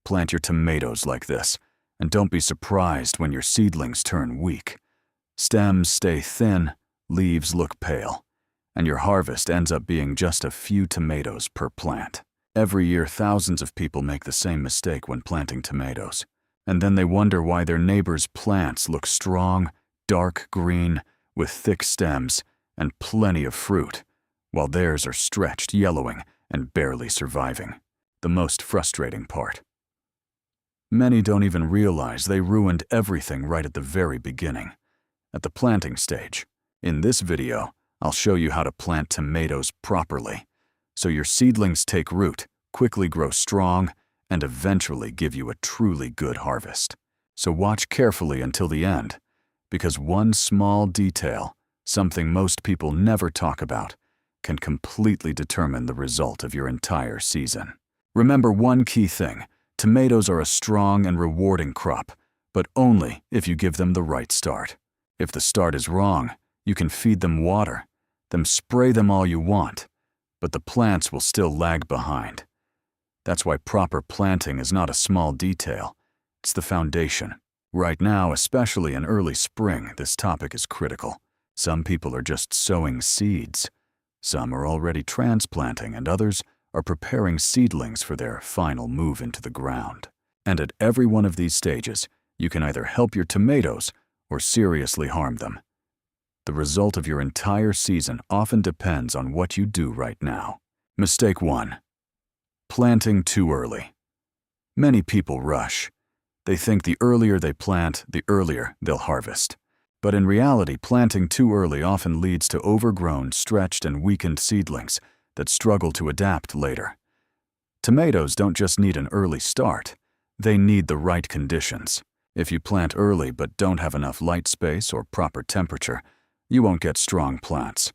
Plant your tomatoes like this, and don't be surprised when your seedlings turn weak. Stems stay thin, leaves look pale, and your harvest ends up being just a few tomatoes per plant. Every year, thousands of people make the same mistake when planting tomatoes, and then they wonder why their neighbors' plants look strong, dark green, with thick stems and plenty of fruit, while theirs are stretched, yellowing, and barely surviving. The most frustrating part. Many don't even realize they ruined everything right at the very beginning, at the planting stage. In this video, I'll show you how to plant tomatoes properly, so your seedlings take root, quickly grow strong, and eventually give you a truly good harvest. So watch carefully until the end, because one small detail, something most people never talk about, can completely determine the result of your entire season. Remember one key thing: tomatoes are a strong and rewarding crop, but only if you give them the right start. If the start is wrong, you can feed them water, then spray them all you want, but the plants will still lag behind. That's why proper planting is not a small detail, it's the foundation. Right now, especially in early spring, this topic is critical. Some people are just sowing seeds. Some are already transplanting, and others are preparing seedlings for their final move into the ground. And at every one of these stages, you can either help your tomatoes or seriously harm them. The result of your entire season often depends on what you do right now. Mistake 1. Planting too early. Many people rush. They think the earlier they plant, the earlier they'll harvest. But in reality, planting too early often leads to overgrown, stretched, and weakened seedlings that struggle to adapt later. Tomatoes don't just need an early start, they need the right conditions. If you plant early but don't have enough light space or proper temperature, you won't get strong plants.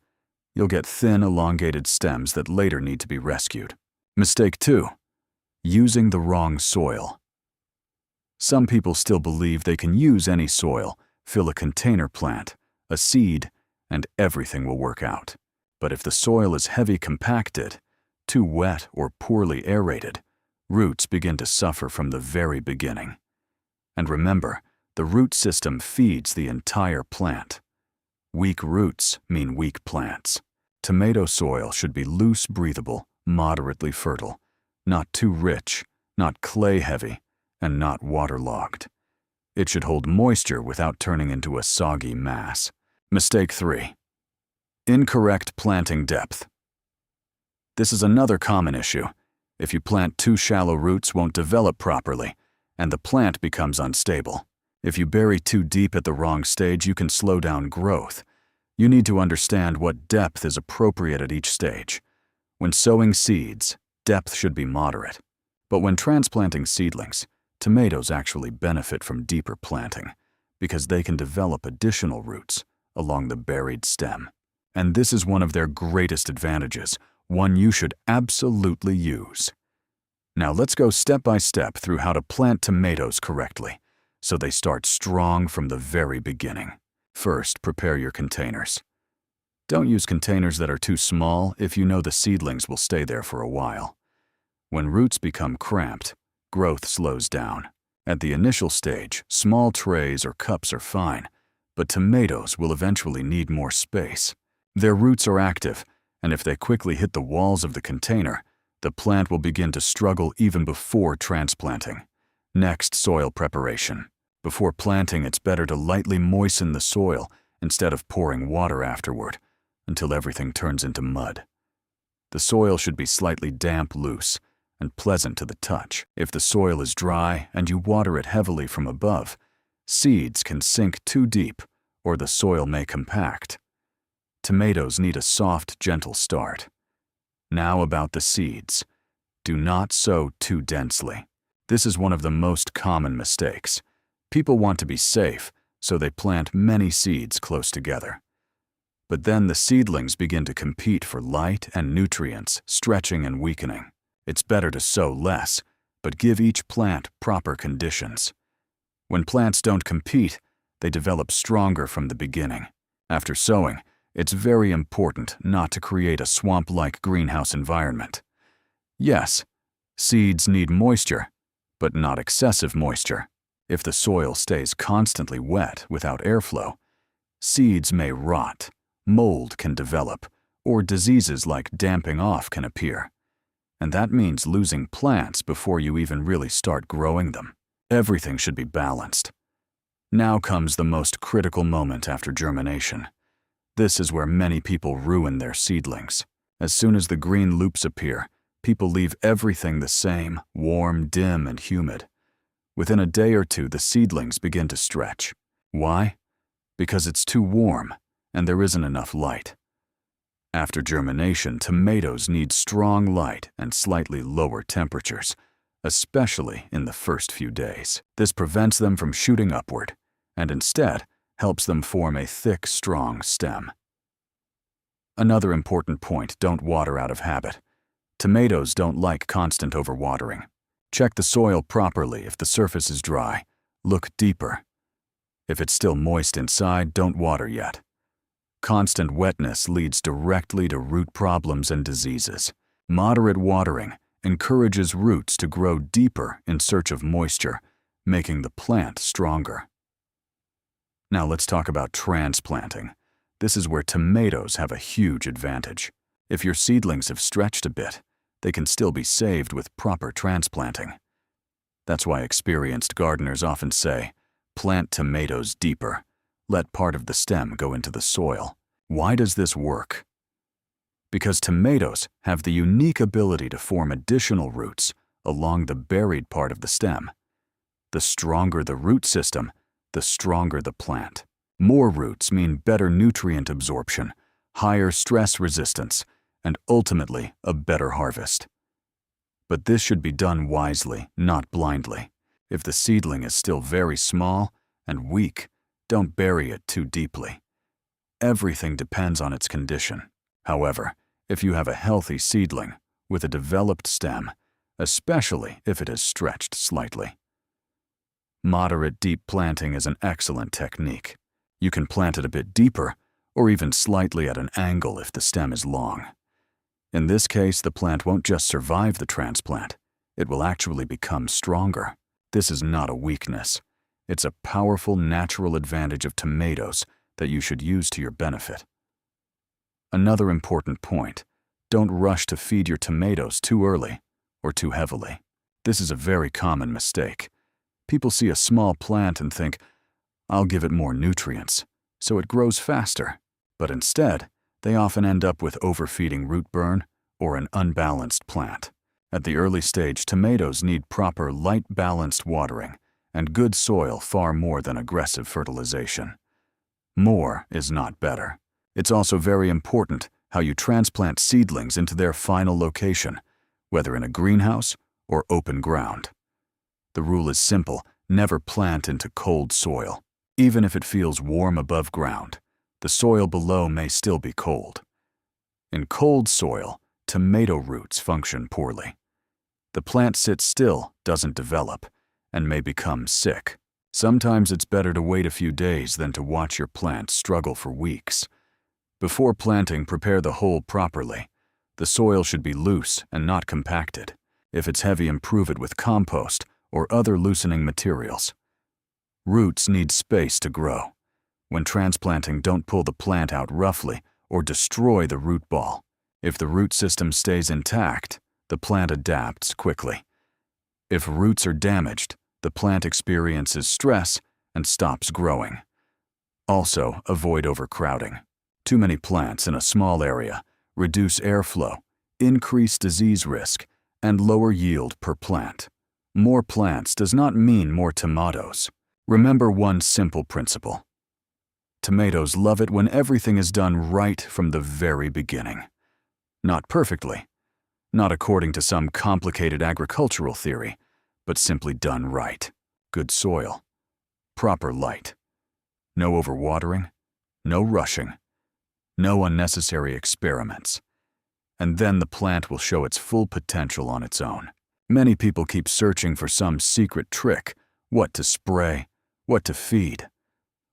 You'll get thin, elongated stems that later need to be rescued. Mistake 2. Using the wrong soil. Some people still believe they can use any soil, fill a container plant, a seed, and everything will work out. But if the soil is heavy compacted, too wet, or poorly aerated, roots begin to suffer from the very beginning. And remember, the root system feeds the entire plant. Weak roots mean weak plants. Tomato soil should be loose, breathable, moderately fertile, not too rich, not clay-heavy, and not waterlogged. It should hold moisture without turning into a soggy mass. Mistake 3. Incorrect planting depth. This is another common issue. If you plant too shallow, roots won't develop properly, and the plant becomes unstable. If you bury too deep at the wrong stage, you can slow down growth. You need to understand what depth is appropriate at each stage. When sowing seeds, depth should be moderate. But when transplanting seedlings, tomatoes actually benefit from deeper planting because they can develop additional roots along the buried stem. And this is one of their greatest advantages, one you should absolutely use. Now let's go step by step through how to plant tomatoes correctly, so they start strong from the very beginning. First, prepare your containers. Don't use containers that are too small if you know the seedlings will stay there for a while. When roots become cramped, growth slows down. At the initial stage, small trays or cups are fine, but tomatoes will eventually need more space. Their roots are active, and if they quickly hit the walls of the container, the plant will begin to struggle even before transplanting. Next, soil preparation. Before planting, it's better to lightly moisten the soil instead of pouring water afterward, until everything turns into mud. The soil should be slightly damp, loose, and pleasant to the touch. If the soil is dry and you water it heavily from above, seeds can sink too deep or the soil may compact. Tomatoes need a soft, gentle start. Now about the seeds. Do not sow too densely. This is one of the most common mistakes. People want to be safe, so they plant many seeds close together. But then the seedlings begin to compete for light and nutrients, stretching and weakening. It's better to sow less, but give each plant proper conditions. When plants don't compete, they develop stronger from the beginning. After sowing, it's very important not to create a swamp-like greenhouse environment. Yes, seeds need moisture, but not excessive moisture. If the soil stays constantly wet without airflow, seeds may rot, mold can develop, or diseases like damping off can appear. And that means losing plants before you even really start growing them. Everything should be balanced. Now comes the most critical moment after germination. This is where many people ruin their seedlings. As soon as the green loops appear, people leave everything the same, warm, dim, and humid. Within a day or two, the seedlings begin to stretch. Why? Because it's too warm, and there isn't enough light. After germination, tomatoes need strong light and slightly lower temperatures, especially in the first few days. This prevents them from shooting upward, and instead helps them form a thick, strong stem. Another important point: don't water out of habit. Tomatoes don't like constant overwatering. Check the soil properly. If the surface is dry, look deeper. If it's still moist inside, don't water yet. Constant wetness leads directly to root problems and diseases. Moderate watering encourages roots to grow deeper in search of moisture, making the plant stronger. Now let's talk about transplanting. This is where tomatoes have a huge advantage. If your seedlings have stretched a bit, they can still be saved with proper transplanting. That's why experienced gardeners often say, plant tomatoes deeper. Let part of the stem go into the soil. Why does this work? Because tomatoes have the unique ability to form additional roots along the buried part of the stem. The stronger the root system, the stronger the plant. More roots mean better nutrient absorption, higher stress resistance, and ultimately a better harvest. But this should be done wisely, not blindly. If the seedling is still very small and weak, don't bury it too deeply. Everything depends on its condition. However, if you have a healthy seedling with a developed stem, especially if it has stretched slightly, moderate deep planting is an excellent technique. You can plant it a bit deeper or even slightly at an angle if the stem is long. In this case, the plant won't just survive the transplant, it will actually become stronger. This is not a weakness. It's a powerful natural advantage of tomatoes that you should use to your benefit. Another important point: don't rush to feed your tomatoes too early or too heavily. This is a very common mistake. People see a small plant and think, I'll give it more nutrients, so it grows faster. But instead, they often end up with overfeeding root burn or an unbalanced plant. At the early stage, tomatoes need proper light-balanced watering and good soil far more than aggressive fertilization. More is not better. It's also very important how you transplant seedlings into their final location, whether in a greenhouse or open ground. The rule is simple: never plant into cold soil. Even if it feels warm above ground, the soil below may still be cold. In cold soil, tomato roots function poorly. The plant sits still, doesn't develop, and may become sick. Sometimes it's better to wait a few days than to watch your plant struggle for weeks. Before planting, prepare the hole properly. The soil should be loose and not compacted. If it's heavy, improve it with compost or other loosening materials. Roots need space to grow. When transplanting, don't pull the plant out roughly or destroy the root ball. If the root system stays intact, the plant adapts quickly. If roots are damaged, the plant experiences stress and stops growing. Also, avoid overcrowding. Too many plants in a small area reduce airflow, increase disease risk, and lower yield per plant. More plants does not mean more tomatoes. Remember one simple principle: tomatoes love it when everything is done right from the very beginning. Not perfectly, not according to some complicated agricultural theory, but simply done right. Good soil, proper light, no overwatering, no rushing, no unnecessary experiments. And then the plant will show its full potential on its own. Many people keep searching for some secret trick: what to spray, what to feed.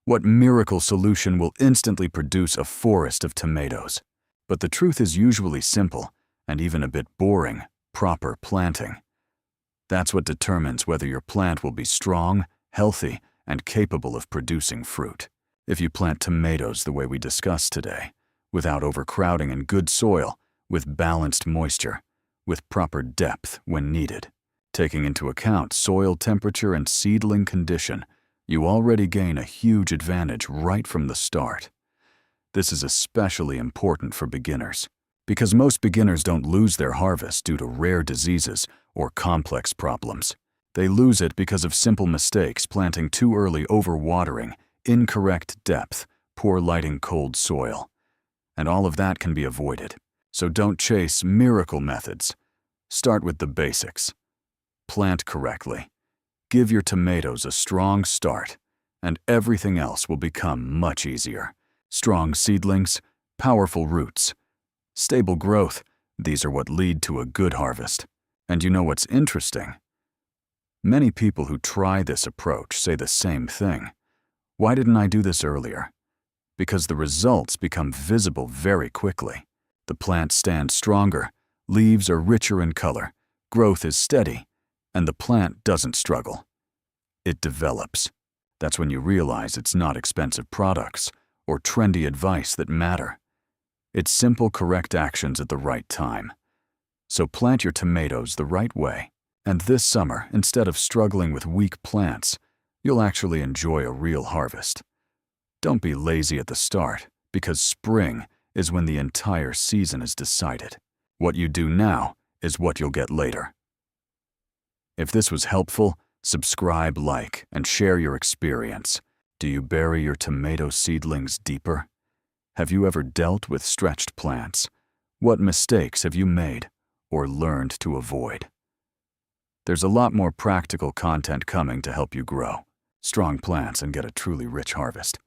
What miracle solution will instantly produce a forest of tomatoes? But the truth is usually simple and even a bit boring: proper planting. That's what determines whether your plant will be strong, healthy, and capable of producing fruit. If you plant tomatoes the way we discussed today, without overcrowding in good soil, with balanced moisture, with proper depth when needed, taking into account soil temperature and seedling condition, you already gain a huge advantage right from the start. This is especially important for beginners, because most beginners don't lose their harvest due to rare diseases or complex problems. They lose it because of simple mistakes, planting too early, overwatering, incorrect depth, poor lighting, cold soil. And all of that can be avoided. So don't chase miracle methods. Start with the basics. Plant correctly. Give your tomatoes a strong start, and everything else will become much easier. Strong seedlings, powerful roots, stable growth, these are what lead to a good harvest. And you know what's interesting? Many people who try this approach say the same thing. Why didn't I do this earlier? Because the results become visible very quickly. The plant stands stronger, leaves are richer in color, growth is steady, and the plant doesn't struggle. It develops. That's when you realize it's not expensive products or trendy advice that matter. It's simple, correct actions at the right time. So plant your tomatoes the right way, and this summer, instead of struggling with weak plants, you'll actually enjoy a real harvest. Don't be lazy at the start, because spring is when the entire season is decided. What you do now is what you'll get later. If this was helpful, subscribe, like, and share your experience. Do you bury your tomato seedlings deeper? Have you ever dealt with stretched plants? What mistakes have you made or learned to avoid? There's a lot more practical content coming to help you grow strong plants and get a truly rich harvest.